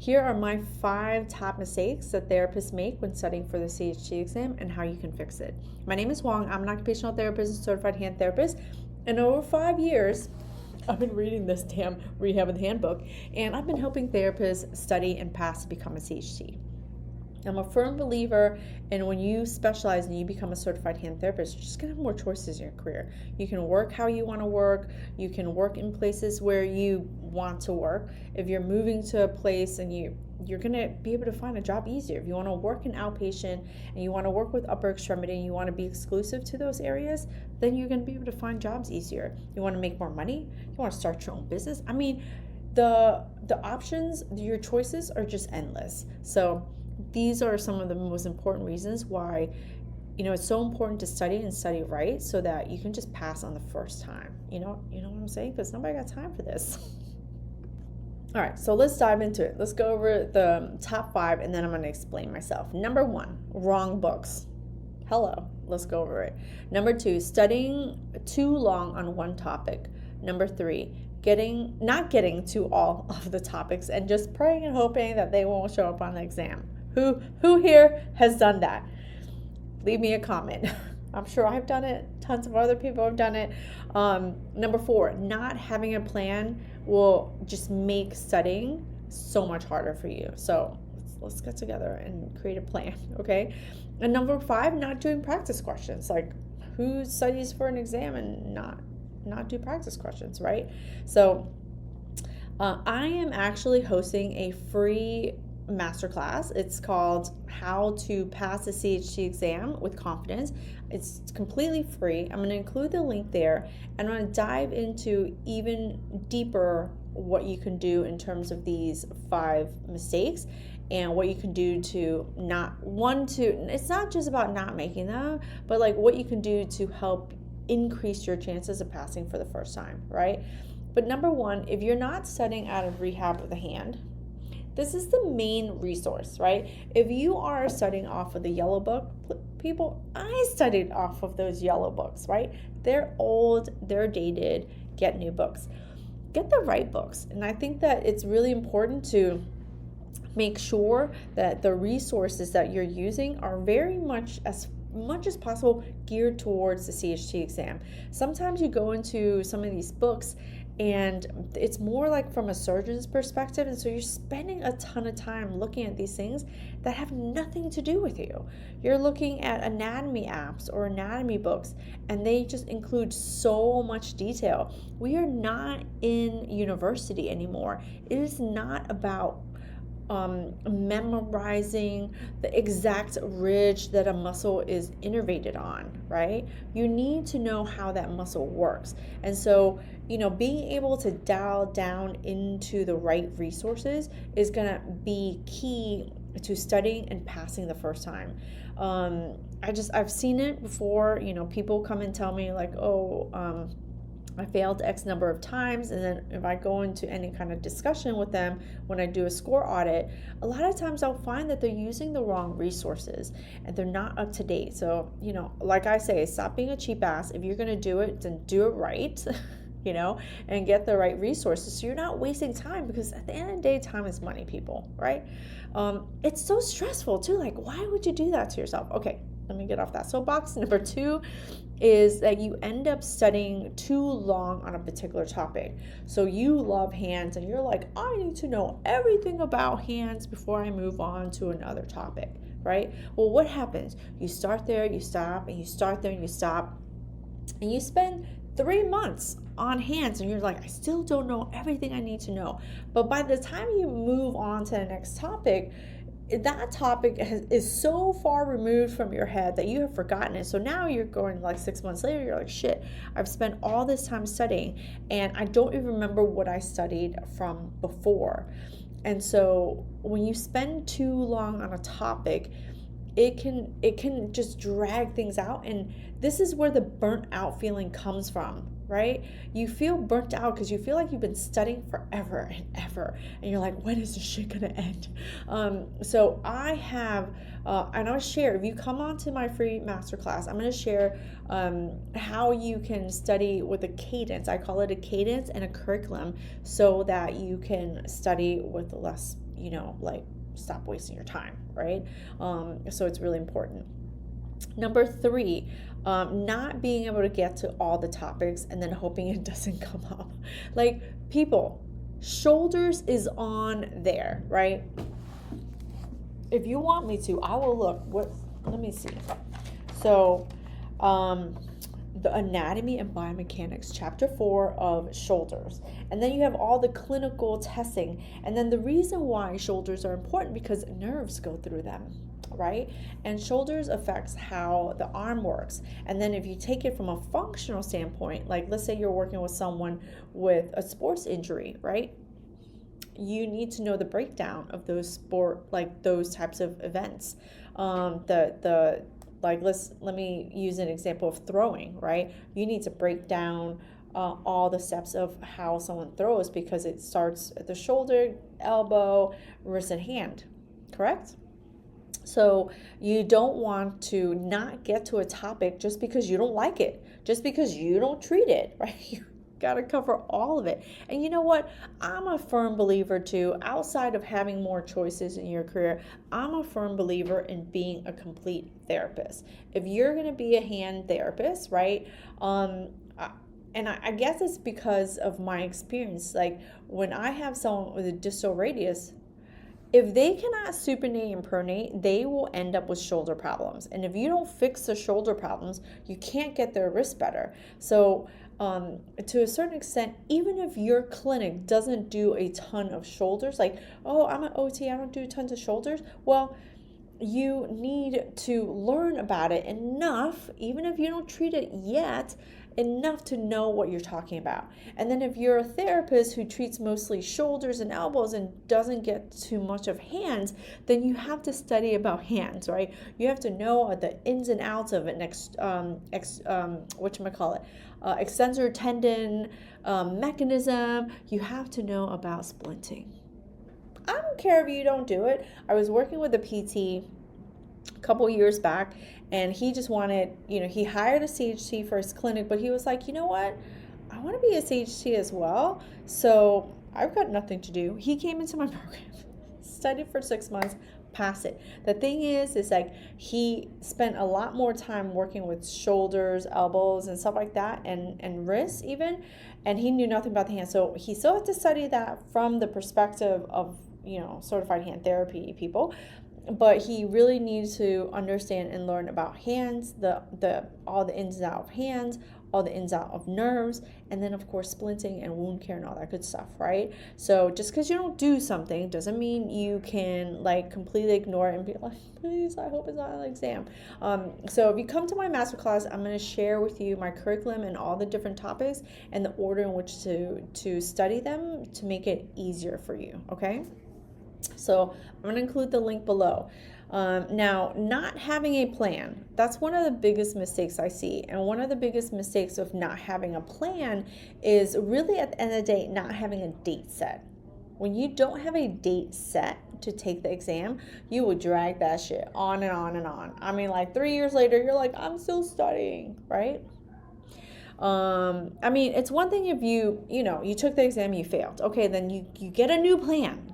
here are my 5 top mistakes that therapists make when studying for the CHT exam and how you can fix it. My name is Wong. I'm an occupational therapist and certified hand therapist. And over 5 years, I've been reading this damn Rehab and Handbook, and I've been helping therapists study and pass to become a CHT. I'm a firm believer in when you specialize and you become a certified hand therapist, you're just going to have more choices in your career. You can work how you want to work. You can work in places where you want to work. If you're moving to a place and you're going to be able to find a job easier. If you want to work in outpatient and you want to work with upper extremity and you want to be exclusive to those areas, then you're going to be able to find jobs easier. You want to make more money? You want to start your own business? I mean, the options, your choices are just endless. So these are some of the most important reasons why, it's so important to study and study right so that you can just pass on the first time. You know what I'm saying? Because nobody got time for this. All right, so let's dive into it. Let's go over the top 5, and then I'm going to explain myself. Number 1, wrong books. Hello, let's go over it. Number 2, studying too long on one topic. Number 3, not getting to all of the topics and just praying and hoping that they won't show up on the exam. Who here has done that? Leave me a comment. I'm sure I've done it. Tons of other people have done it. Number 4, not having a plan will just make studying so much harder for you. So let's get together and create a plan, okay? And number 5, not doing practice questions. Like, who studies for an exam and not do practice questions, right? So I am actually hosting a free masterclass. It's called How to Pass the CHT Exam with Confidence. It's completely free. I'm going to include the link there, and I'm going to dive into even deeper what you can do in terms of these 5 mistakes and what you can do to it's not just about not making them, but like what you can do to help increase your chances of passing for the first time, right? But number 1, if you're not studying out of Rehab of the Hand, this is the main resource, right? If you are studying off of the yellow book, people, I studied off of those yellow books, right? They're old, they're dated. Get new books. Get the right books. And I think that it's really important to make sure that the resources that you're using are very much as possible geared towards the CHT exam. Sometimes you go into some of these books and it's more like from a surgeon's perspective, and so you're spending a ton of time looking at these things that have nothing to do with you. You're looking at anatomy apps or anatomy books, and they just include so much detail. We are not in university anymore. It is not about memorizing the exact ridge that a muscle is innervated on, right? You need to know how that muscle works. And so, being able to dial down into the right resources is going to be key to studying and passing the first time. I've seen it before. People come and tell me like, I failed X number of times, and then if I go into any kind of discussion with them when I do a score audit, a lot of times I'll find that they're using the wrong resources and they're not up to date. So, like I say, stop being a cheap ass. If you're going to do it, then do it right, and get the right resources so you're not wasting time, because at the end of the day, time is money, people, right? It's so stressful too. Like, why would you do that to yourself? Okay, let me get off that soapbox. Number 2 is that you end up studying too long on a particular topic. So you love hands and you're like, I need to know everything about hands before I move on to another topic, right? Well, what happens? You start there, you stop, and you start there and you stop, and you spend 3 months on hands and you're like, I still don't know everything I need to know. But by the time you move on to the next topic, that topic is so far removed from your head that you have forgotten it. So now you're going like 6 months later, you're like, shit, I've spent all this time studying and I don't even remember what I studied from before. And so when you spend too long on a topic, it can just drag things out. And this is where the burnt out feeling comes from, right? You feel burnt out because you feel like you've been studying forever and ever, and you're like, when is this shit gonna end? So I have, and I'll share, if you come onto my free masterclass, I'm gonna share how you can study with a cadence. I call it a cadence and a curriculum so that you can study with less like stop wasting your time, right? So it's really important. Number 3, not being able to get to all the topics and then hoping it doesn't come up. Like, people, shoulders is on there, right? If you want me to, I will look. Let me see. So, the anatomy and biomechanics, chapter 4 of shoulders. And then you have all the clinical testing. And then the reason why shoulders are important, because nerves go through them, right? And shoulders affects how the arm works. And then if you take it from a functional standpoint, like let's say you're working with someone with a sports injury, right? You need to know the breakdown of those those types of events. Let me use an example of throwing, right? You need to break down all the steps of how someone throws, because it starts at the shoulder, elbow, wrist, and hand, correct? So you don't want to not get to a topic just because you don't like it, just because you don't treat it, right? You got to cover all of it. And you know what? I'm a firm believer too, outside of having more choices in your career, I'm a firm believer in being a complete therapist. If you're going to be a hand therapist, right? I guess it's because of my experience. Like, when I have someone with a distal radius, if they cannot supinate and pronate, they will end up with shoulder problems. And if you don't fix the shoulder problems, you can't get their wrist better. So to a certain extent, even if your clinic doesn't do a ton of shoulders, like, oh, I'm an OT, I don't do tons of shoulders. Well, you need to learn about it enough, even if you don't treat it yet, enough to know what you're talking about. And then if you're a therapist who treats mostly shoulders and elbows and doesn't get too much of hands, then you have to study about hands, right? You have to know the ins and outs of an extensor tendon mechanism. You have to know about splinting. I don't care if you don't do it. I was working with a PT a couple years back, and he just wanted, he hired a CHT for his clinic, but he was like, you know what? I want to be a CHT as well. So I've got nothing to do. He came into my program, studied for 6 months, passed it. The thing is like, he spent a lot more time working with shoulders, elbows, and stuff like that, and wrists even, and he knew nothing about the hands. So he still had to study that from the perspective of, certified hand therapy people. But he really needs to understand and learn about hands, all the ins and outs of hands, all the ins and outs of nerves, and then of course splinting and wound care and all that good stuff, right? So just because you don't do something doesn't mean you can completely ignore it and be like, please, I hope it's not an exam. So if you come to my masterclass, I'm going to share with you my curriculum and all the different topics and the order in which to study them to make it easier for you, okay? So I'm going to include the link below. Now, not having a plan, that's one of the biggest mistakes I see. And one of the biggest mistakes of not having a plan is really, at the end of the day, not having a date set. When you don't have a date set to take the exam, you will drag that shit on and on and on. I mean, 3 years later, you're like, I'm still studying, right? It's one thing if you took the exam, you failed. Okay, then you get a new plan,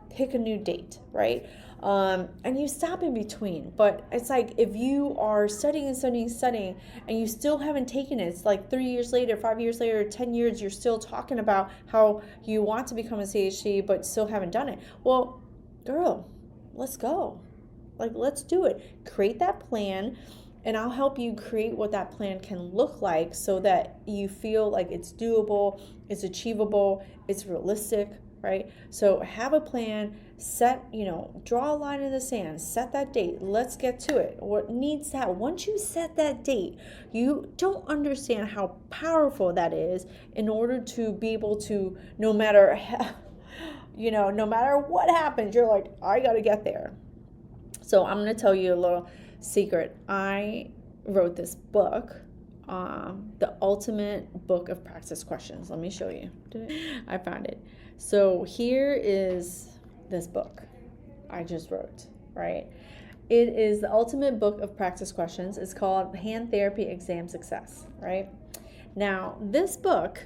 pick a new date, right? And you stop in between. But it's like, if you are studying and you still haven't taken it, it's like 3 years later, 5 years later, 10 years, you're still talking about how you want to become a CHT, but still haven't done it. Well, girl, let's go. Let's do it. Create that plan. And I'll help you create what that plan can look like so that you feel like it's doable, it's achievable, it's realistic, right? So have a plan, draw a line in the sand, set that date, let's get to it. Once you set that date, you don't understand how powerful that is in order to be able to, no matter what happens, you're like, I got to get there. So I'm going to tell you a little secret. I wrote this book, The Ultimate Book of Practice Questions. Let me show you. I found it. So here is this book I just wrote, right? It is The Ultimate Book of Practice Questions. It's called Hand Therapy Exam Success, right? Now, this book,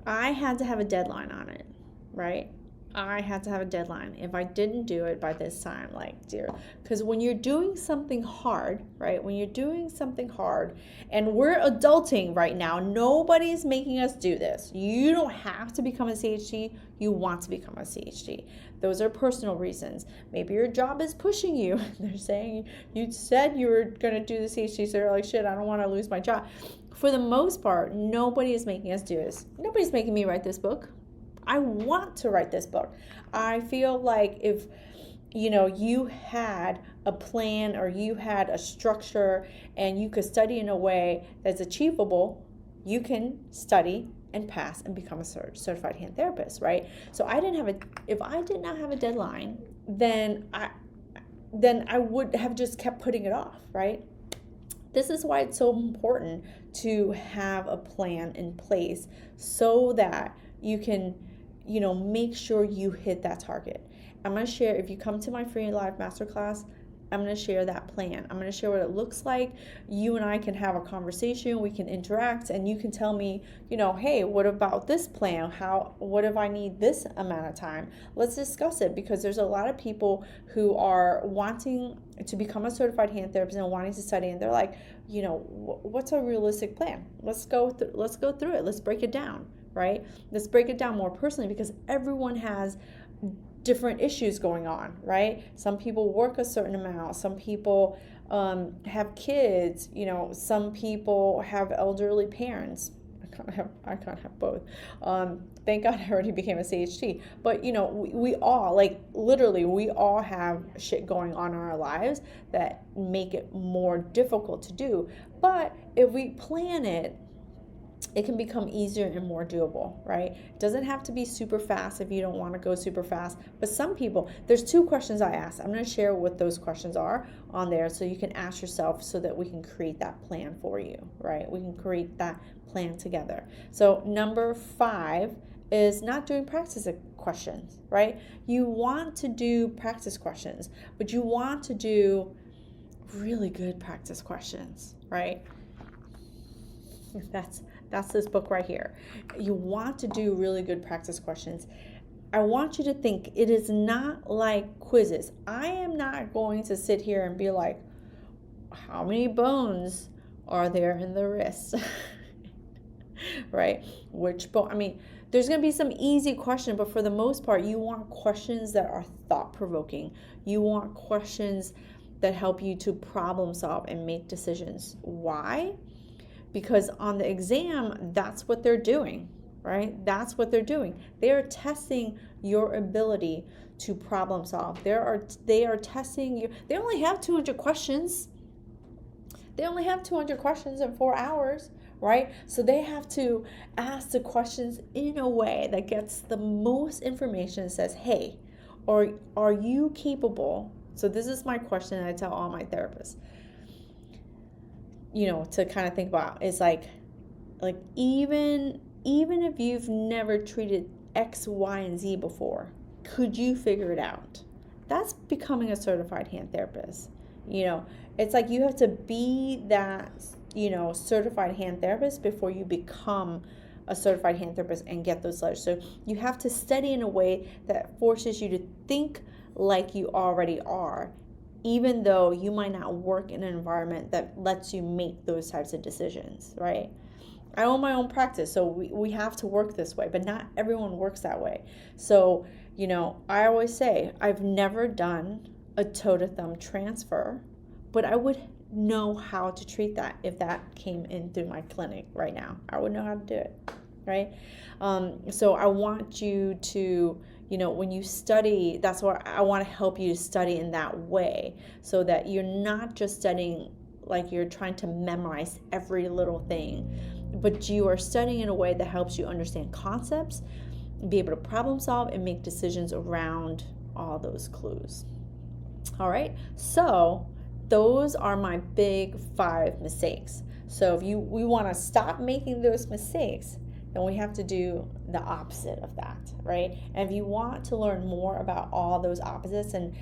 I had to have a deadline on it, right? I had to have a deadline. If I didn't do it by this time, like, dear, because when you're doing something hard, right? When you're doing something hard, and we're adulting right now, nobody's making us do this. You don't have to become a CHD. You want to become a CHD. Those are personal reasons. Maybe your job is pushing you. They're saying you said you were going to do the CHD, so you're like, shit, I don't want to lose my job. For the most part, nobody is making us do this. Nobody's making me write this book. I want to write this book. I feel like if, you had a plan or you had a structure and you could study in a way that's achievable, you can study and pass and become a certified hand therapist, right? So if I did not have a deadline, then I would have just kept putting it off, right? This is why it's so important to have a plan in place so that you can, make sure you hit that target. I'm going to share, if you come to my free live masterclass, I'm going to share that plan. I'm going to share what it looks like. You and I can have a conversation. We can interact, and you can tell me, hey, what about this plan? What if I need this amount of time? Let's discuss it, because there's a lot of people who are wanting to become a certified hand therapist and wanting to study, and they're like, what's a realistic plan? Let's go through it. Let's break it down, right? Let's break it down more personally, because everyone has different issues going on, right? Some people work a certain amount. Some people have kids. Some people have elderly parents. I can't have both. Thank God I already became a CHT. But we all, like, literally, we all have shit going on in our lives that make it more difficult to do. But if we plan it, it can become easier and more doable, right? It doesn't have to be super fast if you don't want to go super fast. But some people, there's 2 questions I ask. I'm going to share what those questions are on there so you can ask yourself, so that we can create that plan for you, right? We can create that plan together. So number 5 is not doing practice questions, right? You want to do practice questions, but you want to do really good practice questions, right? That's this book right here. You want to do really good practice questions. I want you to think it is not like quizzes. I am not going to sit here and be like, how many bones are there in the wrist? Right? Which bone? I mean, there's going to be some easy questions, but for the most part, you want questions that are thought-provoking. You want questions that help you to problem solve and make decisions. Why? Because on the exam, that's what they're doing, right? That's what they're doing. They are testing your ability to problem solve. They are testing you. They only have 200 questions. They only have 200 questions in 4 hours, right? So they have to ask the questions in a way that gets the most information and says, hey, are you capable? So this is my question that I tell all my therapists, to kind of think about. It's like even if you've never treated X, Y, and Z before, could you figure it out? That's becoming a certified hand therapist. It's like you have to be that, certified hand therapist before you become a certified hand therapist and get those letters. So you have to study in a way that forces you to think like you already are, even though you might not work in an environment that lets you make those types of decisions, right? I own my own practice, so we have to work this way, but not everyone works that way. So, I always say, I've never done a toe-to-thumb transfer, but I would know how to treat that if that came in through my clinic right now. I would know how to do it, right? So I want you to, when you study, that's why I want to help you to study in that way, so that you're not just studying like you're trying to memorize every little thing, but you are studying in a way that helps you understand concepts, be able to problem solve, and make decisions around all those clues. All right, so those are my big 5 mistakes. So if we want to stop making those mistakes, then we have to do the opposite of that, right? And if you want to learn more about all those opposites and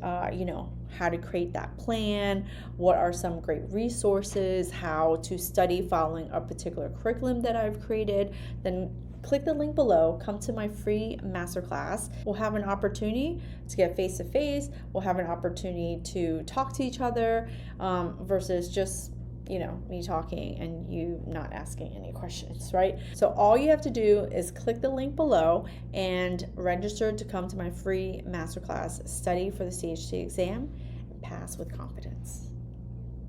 how to create that plan, what are some great resources, how to study following a particular curriculum that I've created, then click the link below, come to my free masterclass. We'll have an opportunity to get face to face. We'll have an opportunity to talk to each other versus just me talking and you not asking any questions, right? So all you have to do is click the link below and register to come to my free masterclass, Study for the CHT exam, and pass with confidence.